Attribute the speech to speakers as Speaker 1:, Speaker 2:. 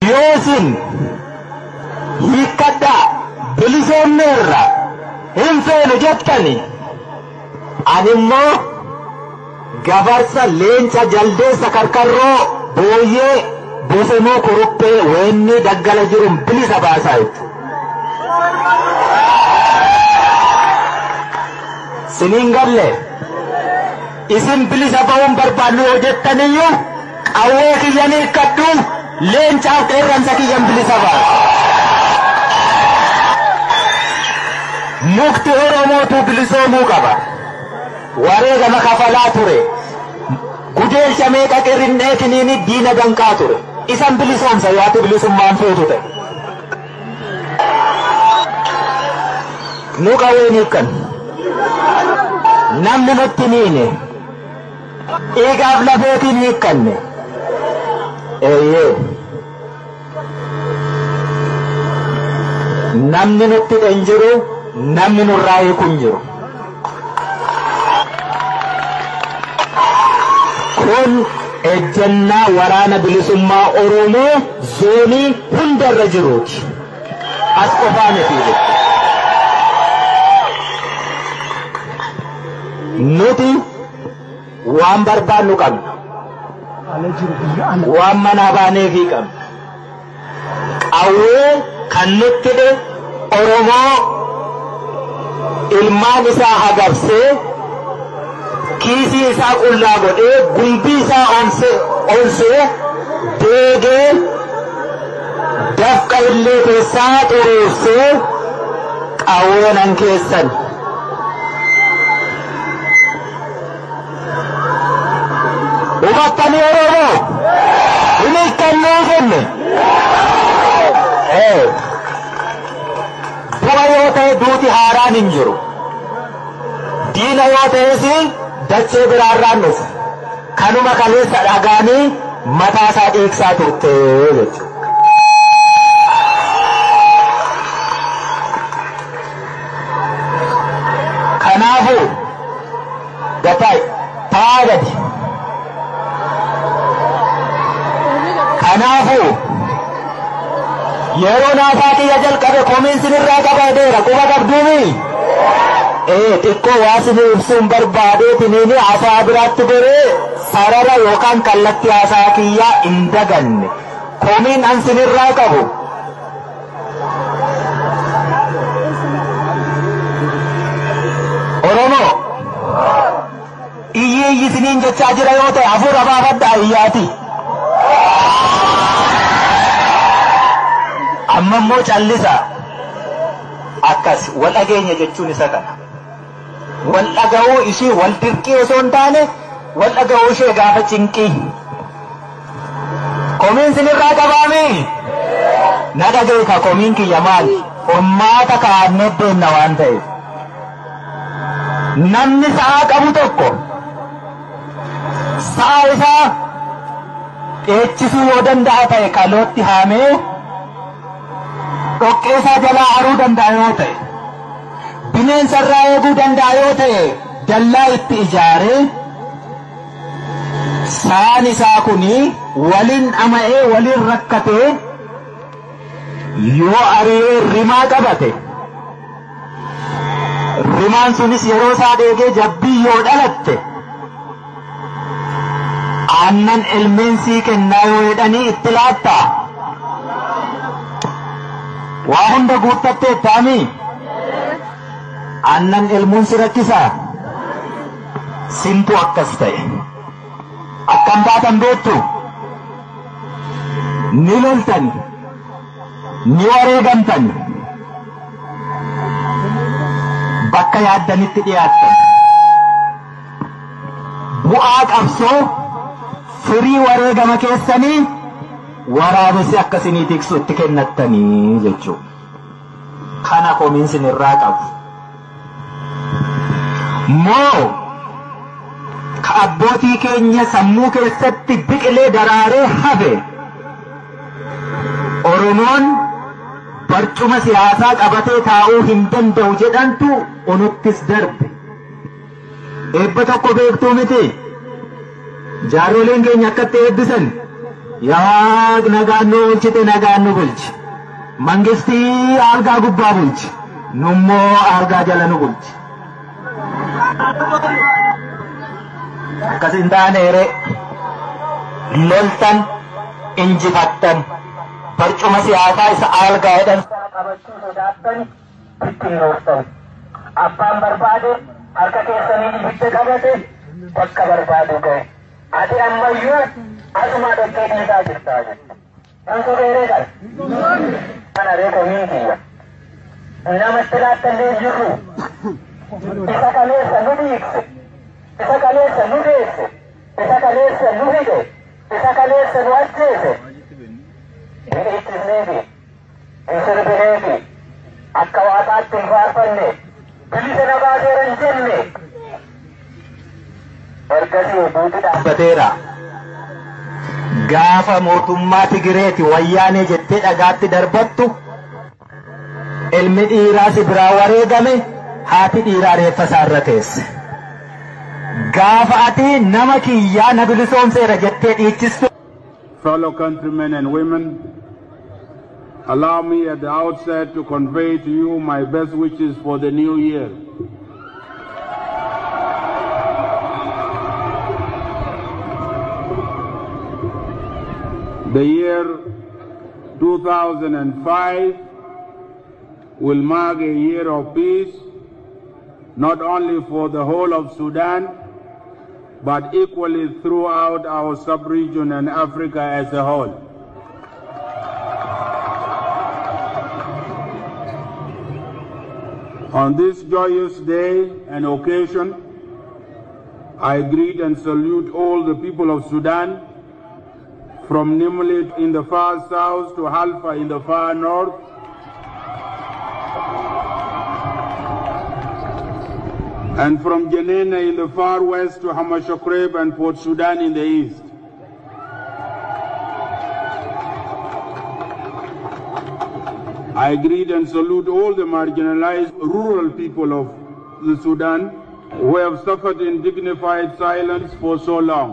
Speaker 1: Yoosin hiikkadhaa bilisoomne irra hin feenu jettani ani immoo gabarsa leenca jaldeessa karkarroo booyyee bosonuu kuruphee weenni daggala jiruun bilisa baasaa jechuudha. Siniin galle isin bilisa ba'uun barbaannu yoo jettaniyyuu qawwee kiyyan hiikkadhu leencaaf qeerransa kiyyan bilisa ba'a. Mukti Oromootu bilisoomuu qaba. Wareegama kafalaa ture. Gudeelcha meeqa qirrinneetiniini diina danqaa ture. Isan bilisoomsa yoo ati bilisummaan feetu ta'e. Nu qawween hiikkan. Namni nutti niine. Dhiigaaf lafeetiin hiikkanne. Eeyyee. Namni nutti hin jiru. Namni nurraa hiikun jiru. Kun ejjennaa waraana bilisummaa Oromoo zoonii hundarra jiruuti. As qofaa miti. Nuti waan barbaannu qabna. Waan manaa baaneefii qabna. Qawwee kan nutti hidhe Oromoo ilmaan isaa hagabsee kiisii isaa qullaa godhee gumbii isaa onsee deegee dafqa illee keessaa xureessee qawweenan keessan. Hubattanii Oromoo hin hiikkannuu jenne. Du'a yoo ta'e duuti haaraan hin jiru. Diina yoo ta'es dachee biraarraan dhufu. Kanuma kaleessa dhagaanii mataa isaa dhiigsaa turte jechuudha. Kanaafuu gatai taagadi. Kanaafuu yeroo naasaa kiyya jalqabe komiinsin irraa qabadeera quba qabduumi. Xiqqoo waasin ibsuun barbaadeetiniini haasaa biraatti goree sarara yookaan kallattii haasaa kiyyaa hin daganne. Komiin ansin irraa qabu. Oromoo iyyii isiniin jechaa jira yoo ta'e hafuura baafadhaa iyyaati. Amma immoo callisa akkas wal dhageenya jechuun isa kana. Wal dhaga'uu ishee wal dirqii osoo hin taane wal dhaga'uu ishee gaafa cinqii. Komiin sinirraa qabaami. Na dhaga'e komiin kiyya maali? Ummaata kaa'annee deemna waan ta'eef. Namni sa'a qabu tokko sa'a isaa dheechisuu yoo danda'a ta'e kalootti haamee dhoqqee isaa jalaa haruu danda'a yoo ta'e bineensa irraa eeguu danda'a yoo ta'e dallaa itti ijaaree sa'aan isaa kuni waliin dhama'ee waliin rakkatee yoo ari'ee rimaa qabate rimaan sunis yeroo isaa dheegee jabbii yoo dhalatte aannan ilmeen sii kennaa yoo jedhanii itti laattaa. Waa hunda guuttattee taami. Aannan ilmuun si rakkisaa. Sintu akkas ta'e. Akkam baatan beektu. Ni loltan. Ni wareegamtan. Bakka yaaddanitti dhiyaattan. Bu'aa qabsoo firii wareegama keessanii waraabessi akkasinii tiksu itti kennattanii jechuudha. Kana komiin sinirraa qabu. Moo ka abbootii keenya sammuu keessatti biqilee daraaree hafe Oromoon barcuma siyaasaa qabatee taa'uu hin danda'u jedhantu unuttis darbe. Eebba tokko beektuu miti. Jaaroleen keenya akkatti eebbisan yaa nagaan nu bulchite nagaan nu bulchi. Mangistii argaa gubbaa bulchi. Nummoo argaa jala nu bulchi. Akkas hin taaneere loltan injifattan barcuma siyaasaa isa argaa jedhan qabachuu sodaattan ittiin rooftan. Abbaan barbaade harka keessanii ibidda qabate bakka barbaadu ga'e. Ati ammayyuu asuma dhoqqee dhiisaa jirtaa jette. Kan sobeeree qaba. Kana reefa miikiyya. Namatti laattallee jirru. Isa kaleessa nu dhiigse. Isa kaleessa nu deesse. Isa kaleessa nu hidhe. Isa kaleessa nu ajjeese. Hin ittisneefi. Hin sirbineefi. Akka waaqaatti hin faarfanne. Bilisa na baaseera hin jenne. Ergasii buuti dhaabbateera. Gaafa mootummaa Tigireeti wayyaanee jettee dhagaatti darbattu ilmi dhiiraa si biraa wareegame haati dhiiraa reeffa isaarra teesse. Gaafa ati nama kiyyaa na bilisoomseera jettee dhiichistu.
Speaker 2: Fellow countrymen and women, allow me at the outset to convey to you my best wishes for the new year. The year 2005 will mark a year of peace, not only for the whole of Sudan, but equally throughout our sub-region and Africa as a whole. On this joyous day and occasion, I greet and salute all the people of Sudan, from Nimlit in the far south to Halfa in the far north, and from Janena in the far west to Hamashakreb and Port Sudan in the east. I greet and salute all the marginalized rural people of the Sudan who have suffered in dignified silence for so long.